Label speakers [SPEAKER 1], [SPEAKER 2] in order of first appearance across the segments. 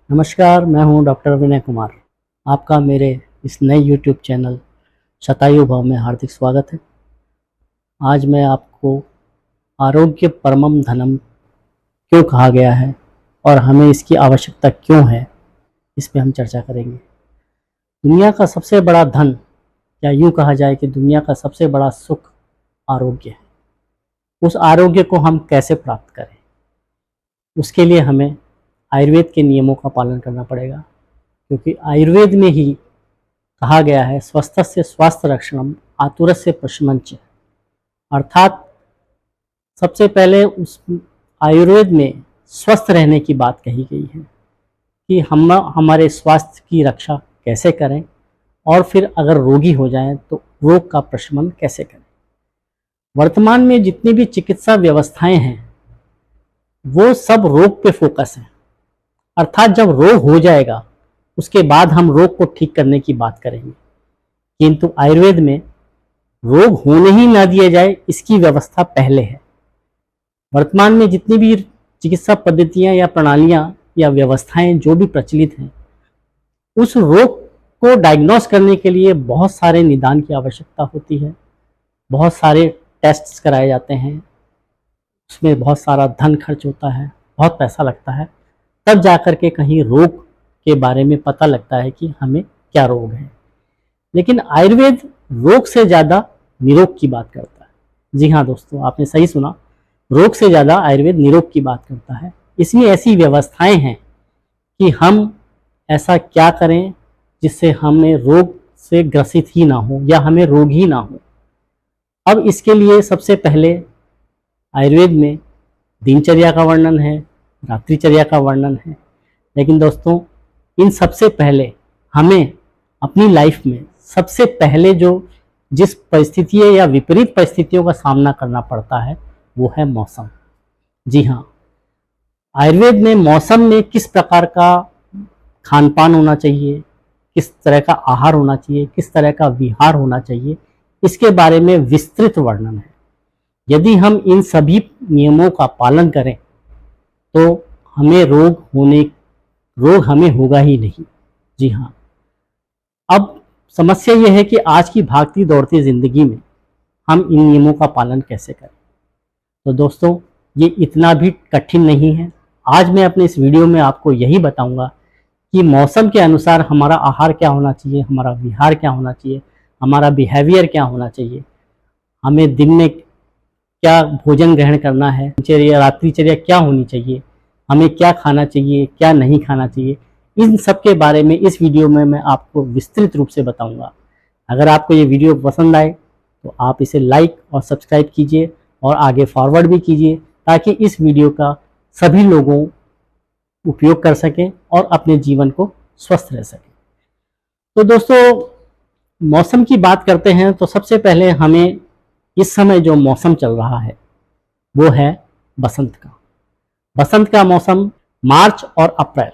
[SPEAKER 1] नमस्कार, मैं हूं डॉक्टर विनय कुमार। आपका मेरे इस नए यूट्यूब चैनल शतायु भव में हार्दिक स्वागत है। आज मैं आपको आरोग्य परमम धनम क्यों कहा गया है और हमें इसकी आवश्यकता क्यों है, इस पे हम चर्चा करेंगे। दुनिया का सबसे बड़ा धन, या यूँ कहा जाए कि दुनिया का सबसे बड़ा सुख आरोग्य है। उस आरोग्य को हम कैसे प्राप्त करें, उसके लिए हमें आयुर्वेद के नियमों का पालन करना पड़ेगा, क्योंकि आयुर्वेद में ही कहा गया है स्वस्थस्य स्वास्थ्य रक्षणम आतुरस्य प्रशमंच। अर्थात सबसे पहले उस आयुर्वेद में स्वस्थ रहने की बात कही गई है कि हम हमारे स्वास्थ्य की रक्षा कैसे करें और फिर अगर रोगी हो जाएं तो रोग का प्रशमन कैसे करें। वर्तमान में जितनी भी चिकित्सा व्यवस्थाएं हैं वो सब रोग पे फोकस है। अर्थात जब रोग हो जाएगा उसके बाद हम रोग को ठीक करने की बात करेंगे, किंतु आयुर्वेद में रोग होने ही ना दिया जाए इसकी व्यवस्था पहले है। वर्तमान में जितनी भी चिकित्सा पद्धतियां या प्रणालियां या व्यवस्थाएं जो भी प्रचलित हैं, उस रोग को डायग्नोस करने के लिए बहुत सारे निदान की आवश्यकता होती है, बहुत सारे टेस्ट्स कराए जाते हैं, उसमें बहुत सारा धन खर्च होता है, बहुत पैसा लगता है, तब जाकर के कहीं रोग के बारे में पता लगता है कि हमें क्या रोग है। लेकिन आयुर्वेद रोग से ज़्यादा निरोग की बात करता है। जी हाँ दोस्तों, आपने सही सुना, रोग से ज़्यादा आयुर्वेद निरोग की बात करता है। इसमें ऐसी व्यवस्थाएं हैं कि हम ऐसा क्या करें जिससे हमें रोग से ग्रसित ही ना हो या हमें रोग ही ना हो। अब इसके लिए सबसे पहले आयुर्वेद में दिनचर्या का वर्णन है, रात्रिचर्या का वर्णन है। लेकिन दोस्तों, इन सबसे पहले हमें अपनी लाइफ में सबसे पहले जिस परिस्थितियों या विपरीत परिस्थितियों का सामना करना पड़ता है वो है मौसम। जी हाँ, आयुर्वेद में मौसम में किस प्रकार का खान पान होना चाहिए, किस तरह का आहार होना चाहिए, किस तरह का विहार होना चाहिए, इसके बारे में विस्तृत वर्णन है। यदि हम इन सभी नियमों का पालन करें तो हमें रोग हमें होगा ही नहीं। जी हाँ, अब समस्या यह है कि आज की भागती दौड़ती जिंदगी में हम इन नियमों का पालन कैसे करें। तो दोस्तों, ये इतना भी कठिन नहीं है। आज मैं अपने इस वीडियो में आपको यही बताऊंगा कि मौसम के अनुसार हमारा आहार क्या होना चाहिए, हमारा विहार क्या होना चाहिए, हमारा बिहेवियर क्या होना चाहिए, हमें दिन में क्या भोजन ग्रहण करना है, दिनचर्या रात्रिचर्या क्या होनी चाहिए, हमें क्या खाना चाहिए, क्या नहीं खाना चाहिए। इन सब के बारे में इस वीडियो में मैं आपको विस्तृत रूप से बताऊंगा। अगर आपको ये वीडियो पसंद आए तो आप इसे लाइक और सब्सक्राइब कीजिए और आगे फॉरवर्ड भी कीजिए, ताकि इस वीडियो का सभी लोगों उपयोग कर सकें और अपने जीवन को स्वस्थ रह सकें। तो दोस्तों, मौसम की बात करते हैं तो सबसे पहले हमें इस समय जो मौसम चल रहा है वो है बसंत का। बसंत का मौसम मार्च और अप्रैल,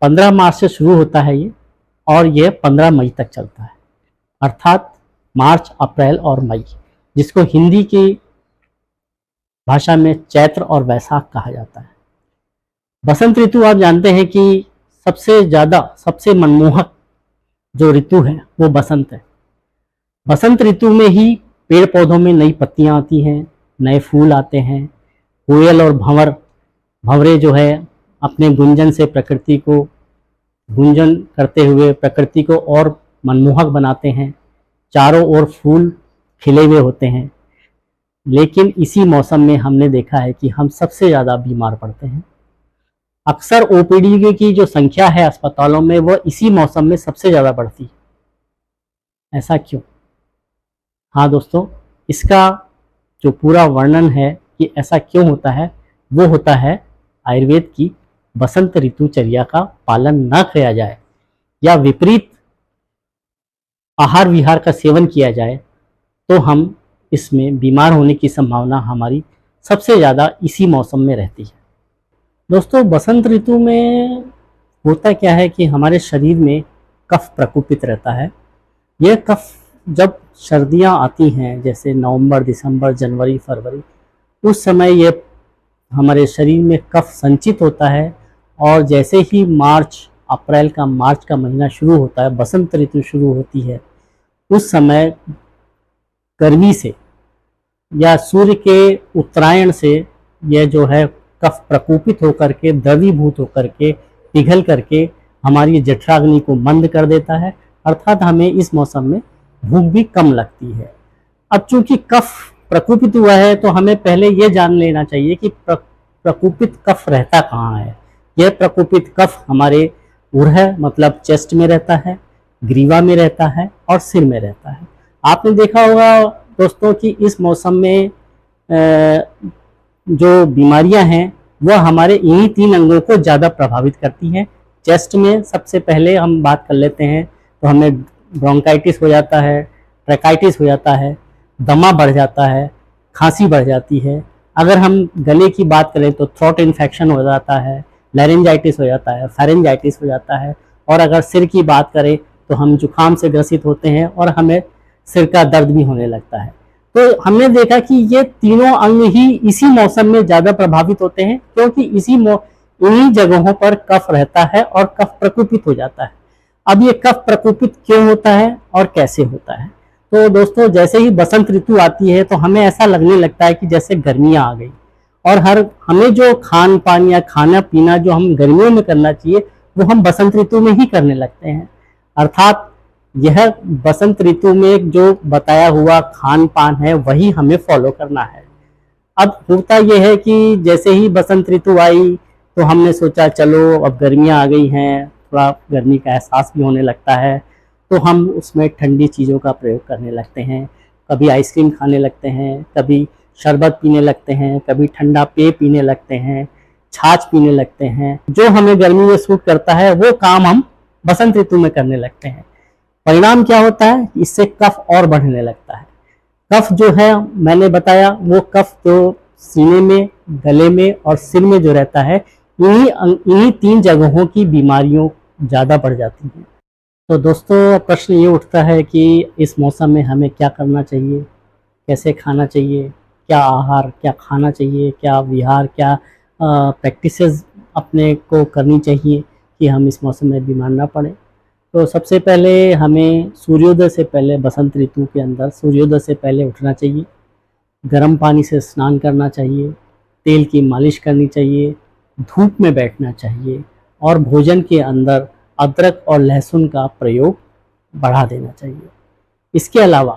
[SPEAKER 1] 15 मार्च से शुरू होता है ये, और ये 15 मई तक चलता है। अर्थात मार्च, अप्रैल और मई, जिसको हिंदी की भाषा में चैत्र और वैशाख कहा जाता है। बसंत ऋतु आप जानते हैं कि सबसे मनमोहक जो ऋतु है वो बसंत है। बसंत ऋतु में ही पेड़ पौधों में नई पत्तियां आती हैं, नए फूल आते हैं, कोयल और भंवरे जो है अपने गुंजन से प्रकृति को गुंजन करते हुए प्रकृति को और मनमोहक बनाते हैं। चारों ओर फूल खिले हुए होते हैं। लेकिन इसी मौसम में हमने देखा है कि हम सबसे ज़्यादा बीमार पड़ते हैं। अक्सर ओपीडी की जो संख्या है अस्पतालों में वो इसी मौसम में सबसे ज़्यादा बढ़ती है। ऐसा क्यों? हाँ दोस्तों, इसका जो पूरा वर्णन है कि ऐसा क्यों होता है, वो होता है आयुर्वेद की बसंत ऋतुचर्या का पालन न किया जाए या विपरीत आहार विहार का सेवन किया जाए तो हम इसमें बीमार होने की संभावना हमारी सबसे ज़्यादा इसी मौसम में रहती है। दोस्तों, बसंत ऋतु में होता क्या है कि हमारे शरीर में कफ प्रकोपित रहता है। यह कफ जब सर्दियां आती हैं, जैसे नवंबर, दिसंबर, जनवरी, फरवरी, उस समय ये हमारे शरीर में कफ संचित होता है और जैसे ही मार्च का महीना शुरू होता है, बसंत ऋतु शुरू होती है, उस समय गर्मी से या सूर्य के उत्तरायण से यह जो है कफ प्रकोपित होकर के, द्रवीभूत होकर के, पिघल करके हमारी जठराग्नि को मंद कर देता है, अर्थात हमें इस मौसम में भूख भी कम लगती है। अब चूंकि कफ प्रकोपित हुआ है तो हमें पहले ये जान लेना चाहिए कि प्रकोपित कफ रहता कहाँ है। यह प्रकोपित कफ हमारे उरह मतलब चेस्ट में रहता है, ग्रीवा में रहता है और सिर में रहता है। आपने देखा होगा दोस्तों कि इस मौसम में जो बीमारियां हैं वह हमारे इन्हीं 3 अंगों को ज़्यादा प्रभावित करती हैं। चेस्ट में सबसे पहले हम बात कर लेते हैं तो हमें ब्रोंकाइटिस हो जाता है, ट्रैकाइटिस हो जाता है, दमा बढ़ जाता है, खांसी बढ़ जाती है। अगर हम गले की बात करें तो थ्रोट इन्फेक्शन हो जाता है, लैरिंजाइटिस हो जाता है, फेरेंजाइटिस हो जाता है। और अगर सिर की बात करें तो हम जुकाम से ग्रसित होते हैं और हमें सिर का दर्द भी होने लगता है। तो हमने देखा कि ये तीनों अंग ही इसी मौसम में ज़्यादा प्रभावित होते हैं, क्योंकि इन्हीं जगहों पर कफ रहता है और कफ प्रकोपित हो जाता है। अब ये कफ प्रकोपित क्यों होता है और कैसे होता है? तो दोस्तों, जैसे ही बसंत ऋतु आती है तो हमें ऐसा लगने लगता है कि जैसे गर्मियाँ आ गई, और हमें जो खान पान या खाना पीना जो हम गर्मियों में करना चाहिए वो हम बसंत ऋतु में ही करने लगते हैं। अर्थात यह बसंत ऋतु में जो बताया हुआ खान पान है वही हमें फॉलो करना है। अब होता यह है कि जैसे ही बसंत ऋतु आई तो हमने सोचा चलो अब गर्मियाँ आ गई हैं, थोड़ा गर्मी का एहसास भी होने लगता है, तो हम उसमें ठंडी चीज़ों का प्रयोग करने लगते हैं। कभी आइसक्रीम खाने लगते हैं, कभी शरबत पीने लगते हैं, कभी ठंडा पेय पीने लगते हैं, छाछ पीने लगते हैं। जो हमें गर्मी में सूट करता है वो काम हम बसंत ऋतु में करने लगते हैं। परिणाम क्या होता है? इससे कफ और बढ़ने लगता है। कफ जो है मैंने बताया, वो कफ जो सीने में, गले में और सिर में जो रहता है, इन्हीं 3 जगहों की बीमारियों ज़्यादा बढ़ जाती हैं। तो दोस्तों, प्रश्न ये उठता है कि इस मौसम में हमें क्या करना चाहिए, कैसे खाना चाहिए, क्या आहार क्या खाना चाहिए, क्या विहार, क्या प्रैक्टिसेस अपने को करनी चाहिए कि हम इस मौसम में बीमार ना पड़े। तो सबसे पहले हमें सूर्योदय से पहले, बसंत ऋतु के अंदर सूर्योदय से पहले उठना चाहिए, गर्म पानी से स्नान करना चाहिए, तेल की मालिश करनी चाहिए, धूप में बैठना चाहिए और भोजन के अंदर अदरक और लहसुन का प्रयोग बढ़ा देना चाहिए। इसके अलावा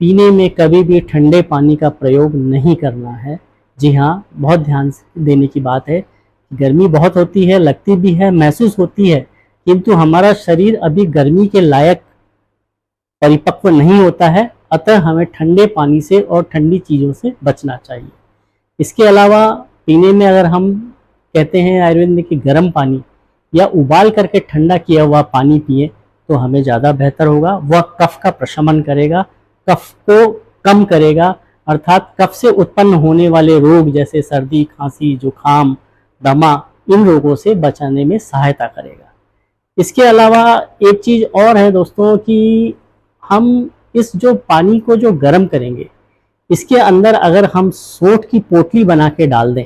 [SPEAKER 1] पीने में कभी भी ठंडे पानी का प्रयोग नहीं करना है। जी हाँ, बहुत ध्यान देने की बात है। गर्मी बहुत होती है, लगती भी है, महसूस होती है, किंतु हमारा शरीर अभी गर्मी के लायक परिपक्व नहीं होता है, अतः हमें ठंडे पानी से और ठंडी चीज़ों से बचना चाहिए। इसके अलावा पीने में अगर हम कहते हैं आयुर्वेद में कि गर्म पानी या उबाल करके ठंडा किया हुआ पानी पिए तो हमें ज़्यादा बेहतर होगा। वह कफ का प्रशमन करेगा, कफ को कम करेगा, अर्थात कफ से उत्पन्न होने वाले रोग जैसे सर्दी, खांसी, जुकाम, दमा, इन रोगों से बचाने में सहायता करेगा। इसके अलावा एक चीज़ और है दोस्तों कि हम इस जो पानी को जो गर्म करेंगे, इसके अंदर अगर हम सोंठ की पोटली बना के डाल दें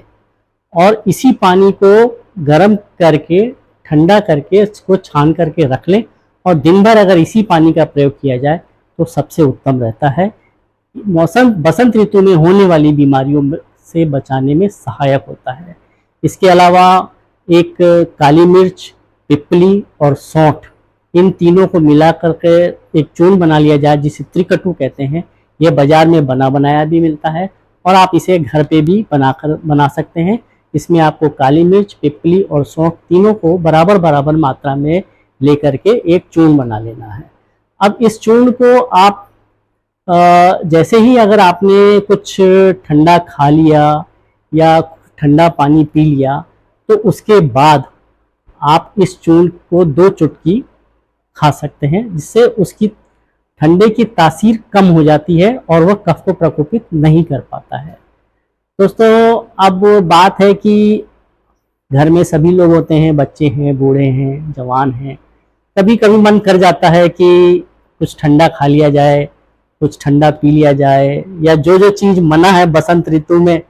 [SPEAKER 1] और इसी पानी को गर्म करके, ठंडा करके, इसको छान करके रख लें और दिन भर अगर इसी पानी का प्रयोग किया जाए तो सबसे उत्तम रहता है। बसंत ऋतु में होने वाली बीमारियों से बचाने में सहायक होता है। इसके अलावा एक काली मिर्च, पिपली और सौंठ, इन तीनों को मिला करके एक चूर्ण बना लिया जाए जिसे त्रिकटु कहते हैं। यह बाजार में बना बनाया भी मिलता है और आप इसे घर पे भी बना सकते हैं। इसमें आपको काली मिर्च, पिपली और सौंठ तीनों को बराबर बराबर मात्रा में लेकर के एक चूर्ण बना लेना है। अब इस चूर्ण को आप जैसे ही अगर आपने कुछ ठंडा खा लिया या ठंडा पानी पी लिया तो उसके बाद आप इस चूर्ण को 2 चुटकी खा सकते हैं, जिससे उसकी ठंडे की तासीर कम हो जाती है और वह कफ को प्रकोपित नहीं कर पाता है। दोस्तों, अब बात है कि घर में सभी लोग होते हैं, बच्चे हैं, बूढ़े हैं, जवान हैं। कभी कभी मन कर जाता है कि कुछ ठंडा खा लिया जाए, कुछ ठंडा पी लिया जाए, या जो जो चीज़ मना है बसंत ऋतु में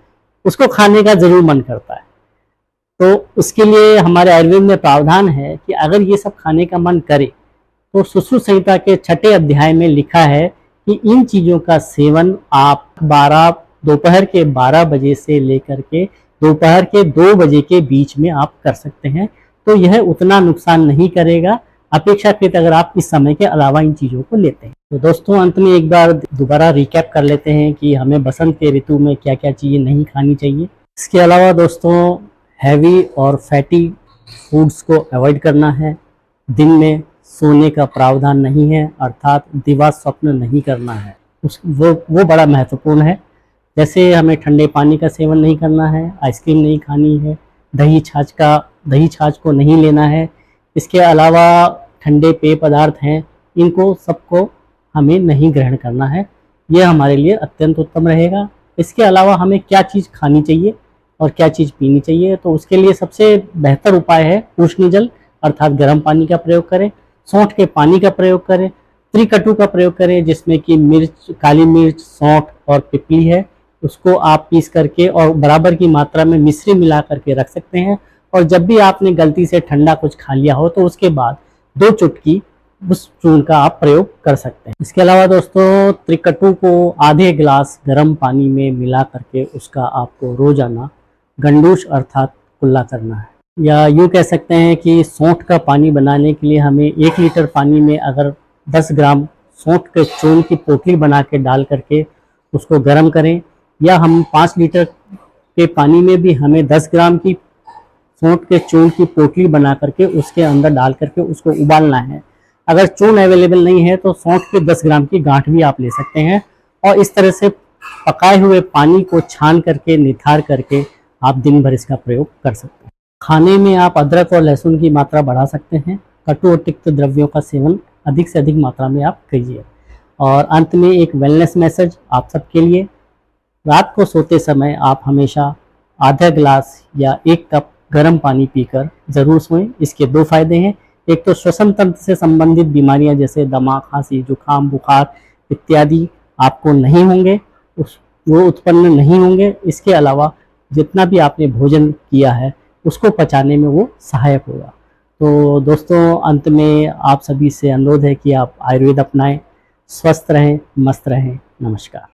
[SPEAKER 1] उसको खाने का ज़रूर मन करता है। तो उसके लिए हमारे आयुर्वेद में प्रावधान है कि अगर ये सब खाने का मन करे तो सुश्रुत संहिता के 6ठे अध्याय में लिखा है कि इन चीज़ों का सेवन आप 12 दोपहर के 12 बजे से लेकर के दोपहर के 2 बजे के बीच में आप कर सकते हैं। तो यह उतना नुकसान नहीं करेगा अपेक्षाकृत अगर आप इस समय के अलावा इन चीज़ों को लेते हैं। तो दोस्तों अंत में एक बार दोबारा रिकैप कर लेते हैं कि हमें बसंत के ऋतु में क्या क्या चीज़ें नहीं खानी चाहिए। इसके अलावा दोस्तों हैवी और फैटी फूड्स को अवॉइड करना है। दिन में सोने का प्रावधान नहीं है, अर्थात दिवा स्वप्न नहीं करना है, वो बड़ा महत्वपूर्ण है। जैसे हमें ठंडे पानी का सेवन नहीं करना है, आइसक्रीम नहीं खानी है, दही छाछ को नहीं लेना है। इसके अलावा ठंडे पेय पदार्थ हैं, इनको सबको हमें नहीं ग्रहण करना है। यह हमारे लिए अत्यंत उत्तम रहेगा। इसके अलावा हमें क्या चीज़ खानी चाहिए और क्या चीज़ पीनी चाहिए, तो उसके लिए सबसे बेहतर उपाय है उष्ण जल अर्थात गर्म पानी का प्रयोग करें, सौंठ के पानी का प्रयोग करें, त्रिकटु का प्रयोग करें जिसमें कि मिर्च, काली मिर्च, सौंठ और पिपली है, उसको आप पीस करके और बराबर की मात्रा में मिश्री मिला करके रख सकते हैं। और जब भी आपने गलती से ठंडा कुछ खा लिया हो तो उसके बाद 2 चुटकी उस चूर्ण का आप प्रयोग कर सकते हैं। इसके अलावा दोस्तों त्रिकटु को आधे गिलास गर्म पानी में मिला करके उसका आपको रोजाना गंडूश अर्थात कुल्ला करना है। या यूँ कह सकते हैं कि सौंठ का पानी बनाने के लिए हमें 1 लीटर पानी में अगर 10 ग्राम सौंठ के चूर्ण की पोटली बना के डाल करके उसको गर्म करें, या हम 5 लीटर के पानी में भी हमें 10 ग्राम की सौंठ के चूर्ण की पोटली बना करके उसके अंदर डाल करके उसको उबालना है। अगर चूर्ण अवेलेबल नहीं है तो सौंठ के 10 ग्राम की गांठ भी आप ले सकते हैं और इस तरह से पकाए हुए पानी को छान करके निथार करके आप दिन भर इसका प्रयोग कर सकते हैं। खाने में आप अदरक और लहसुन की मात्रा बढ़ा सकते हैं। कटु और तिक्त द्रव्यों का सेवन अधिक से अधिक मात्रा में आप कीजिए। और अंत में एक वेलनेस मैसेज आप सबके लिए, रात को सोते समय आप हमेशा आधा गिलास या 1 कप गर्म पानी पीकर ज़रूर सोएं। इसके 2 फायदे हैं। एक तो श्वसन तंत्र से संबंधित बीमारियां जैसे दमा, खांसी, जुकाम, बुखार इत्यादि आपको नहीं होंगे, वो उत्पन्न नहीं होंगे। इसके अलावा जितना भी आपने भोजन किया है उसको पचाने में वो सहायक होगा। तो दोस्तों अंत में आप सभी से अनुरोध है कि आप आयुर्वेद अपनाएं, स्वस्थ रहें, मस्त रहें। नमस्कार।